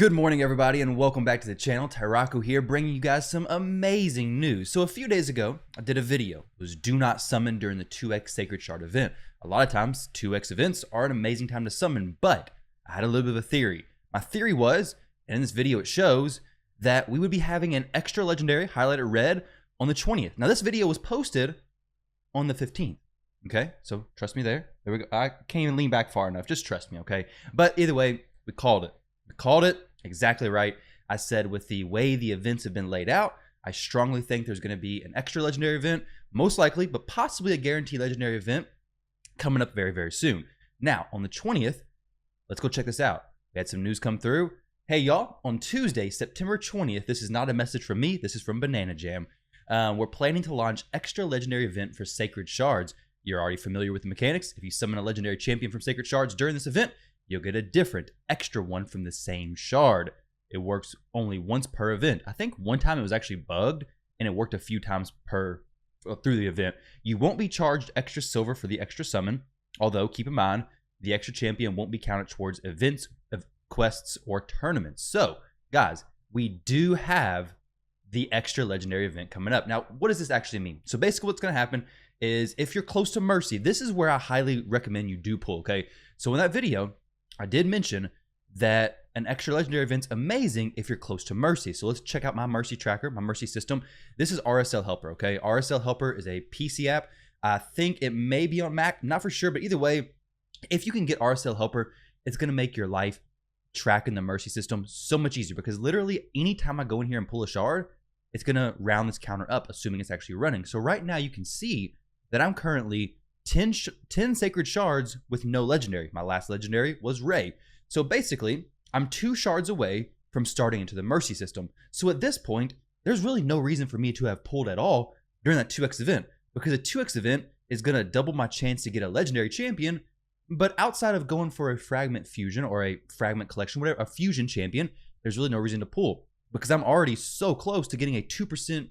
Good morning, everybody, and welcome back to the channel. Tyrauku here, bringing you guys some amazing news. So a few days ago, I did a video. It was do not summon during the 2x Sacred Shard event. A lot of times, 2x events are an amazing time to summon, but I had a little bit of a theory. My theory was, and in this video it shows, that we would be having an extra legendary highlighted red on the 20th. Now, this video was posted on the 15th. Okay, so trust me there. There we go. I can't even lean back far enough. Just trust me, okay? But either way, we called it. We called it exactly right. I said with the way the events have been laid out, I strongly think there's going to be an extra legendary event, most likely, but possibly a guaranteed legendary event coming up very, very soon. Now, on the 20th, let's go check this out. We had some news come through. Hey, y'all, on Tuesday, September 20th, this is not a message from me. This is from Banana Jam. We're planning to launch extra legendary event for Sacred Shards. You're already familiar with the mechanics. If you summon a legendary champion from Sacred Shards during this event, you'll get a different, extra one from the same shard. It works only once per event. I think one time it was actually bugged, and it worked a few times through the event. You won't be charged extra silver for the extra summon, although keep in mind, the extra champion won't be counted towards events, quests, or tournaments. So, guys, we do have the extra legendary event coming up. Now, what does this actually mean? So basically what's going to happen is if you're close to Mercy, this is where I highly recommend you do pull, okay? So in that video, I did mention that an extra legendary event's amazing if you're close to Mercy. So let's check out my Mercy tracker, my Mercy system. This is RSL Helper, okay? RSL Helper is a PC app. I think it may be on Mac, not for sure, but either way, if you can get RSL Helper, it's going to make your life tracking the Mercy system so much easier, because literally anytime I go in here and pull a shard, it's going to round this counter up, assuming it's actually running. So right now you can see that I'm currently 10 Sacred Shards with no legendary. My last legendary was Ray. So basically, I'm 2 shards away from starting into the Mercy system. So at this point, there's really no reason for me to have pulled at all during that 2x event, because a 2x event is going to double my chance to get a legendary champion. But outside of going for a fragment fusion or a fragment collection, whatever, a fusion champion, there's really no reason to pull, because I'm already so close to getting a 2%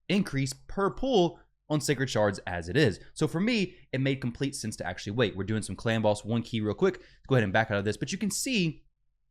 increase per pull on Sacred Shards as it is. So for me, it made complete sense to actually wait. We're doing some Clan Boss 1 key real quick. Let's go ahead and back out of this. But you can see,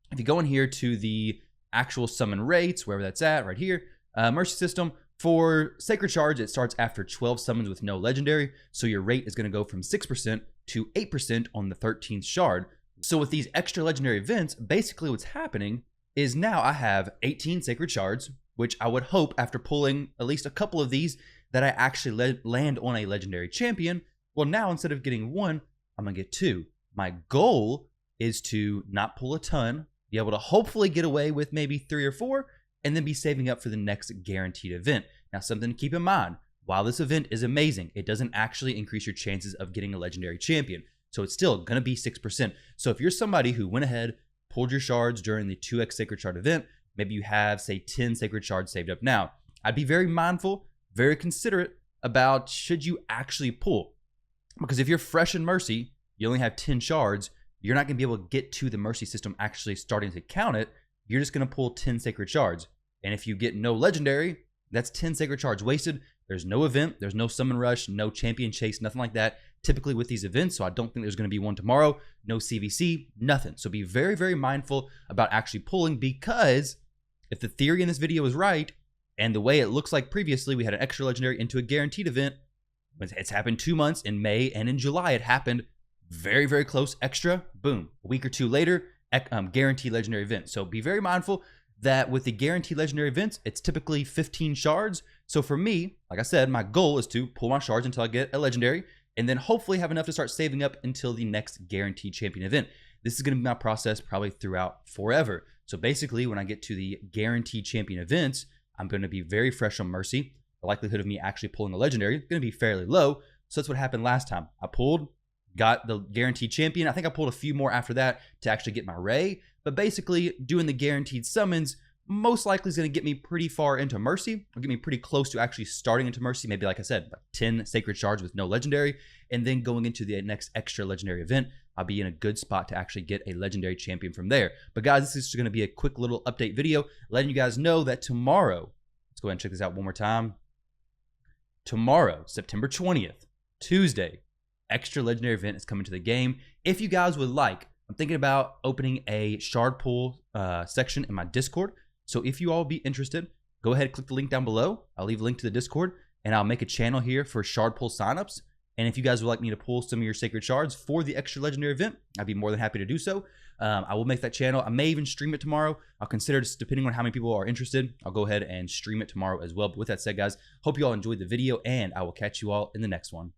if you go in here to the actual summon rates, wherever that's at, right here, Mercy system, for Sacred Shards, it starts after 12 summons with no legendary. So your rate is going to go from 6% to 8% on the 13th shard. So with these extra legendary events, basically what's happening is now I have 18 Sacred Shards, which I would hope after pulling at least a couple of these that I actually land on a legendary champion. Well, now instead of getting 1, I'm going to get 2. My goal is to not pull a ton, be able to hopefully get away with maybe 3 or 4, and then be saving up for the next guaranteed event. Now, something to keep in mind, while this event is amazing, it doesn't actually increase your chances of getting a legendary champion. So it's still going to be 6%. So if you're somebody who went ahead, pulled your shards during the 2x Sacred Shard event, maybe you have, say, 10 Sacred Shards saved up now, I'd be very mindful, very considerate about should you actually pull. Because if you're fresh in Mercy, you only have 10 shards, you're not going to be able to get to the Mercy system actually starting to count it. You're just going to pull 10 Sacred Shards. And if you get no legendary, that's 10 Sacred Shards wasted. There's no event, there's no summon rush, no champion chase, nothing like that typically with these events. So I don't think there's going to be one tomorrow. No CVC, nothing. So be very, very mindful about actually pulling, because if the theory in this video is right, and the way it looks like previously, we had an extra legendary into a guaranteed event. It's happened 2 months in May, and in July it happened very, very close. Extra, boom. A week or 2 later, guaranteed legendary event. So be very mindful that with the guaranteed legendary events, it's typically 15 shards. So for me, like I said, my goal is to pull my shards until I get a legendary, and then hopefully have enough to start saving up until the next guaranteed champion event. This is going to be my process probably throughout forever. So basically, when I get to the guaranteed champion events, I'm going to be very fresh on Mercy. The likelihood of me actually pulling a legendary is going to be fairly low. So that's what happened last time. I pulled, got the guaranteed champion. I think I pulled a few more after that to actually get my Ray. But basically, doing the guaranteed summons most likely is going to get me pretty far into Mercy, or get me pretty close to actually starting into Mercy. Maybe, like I said, like 10 Sacred Shards with no legendary. And then going into the next extra legendary event, I'll be in a good spot to actually get a legendary champion from there. But guys, this is just going to be a quick little update video letting you guys know that tomorrow, let's go ahead and check this out one more time. Tomorrow, September 20th, Tuesday, extra legendary event is coming to the game. If you guys would like I'm thinking about opening a shard pool section in my Discord. So if you all be interested, go ahead and click the link down below. I'll leave a link to the Discord, and I'll make a channel here for shard pool signups. And if you guys would like me to pull some of your sacred shards for the extra legendary event, I'd be more than happy to do so. I will make that channel. I may even stream it tomorrow. I'll consider, just depending on how many people are interested, I'll go ahead and stream it tomorrow as well. But with that said, guys, hope you all enjoyed the video, and I will catch you all in the next one.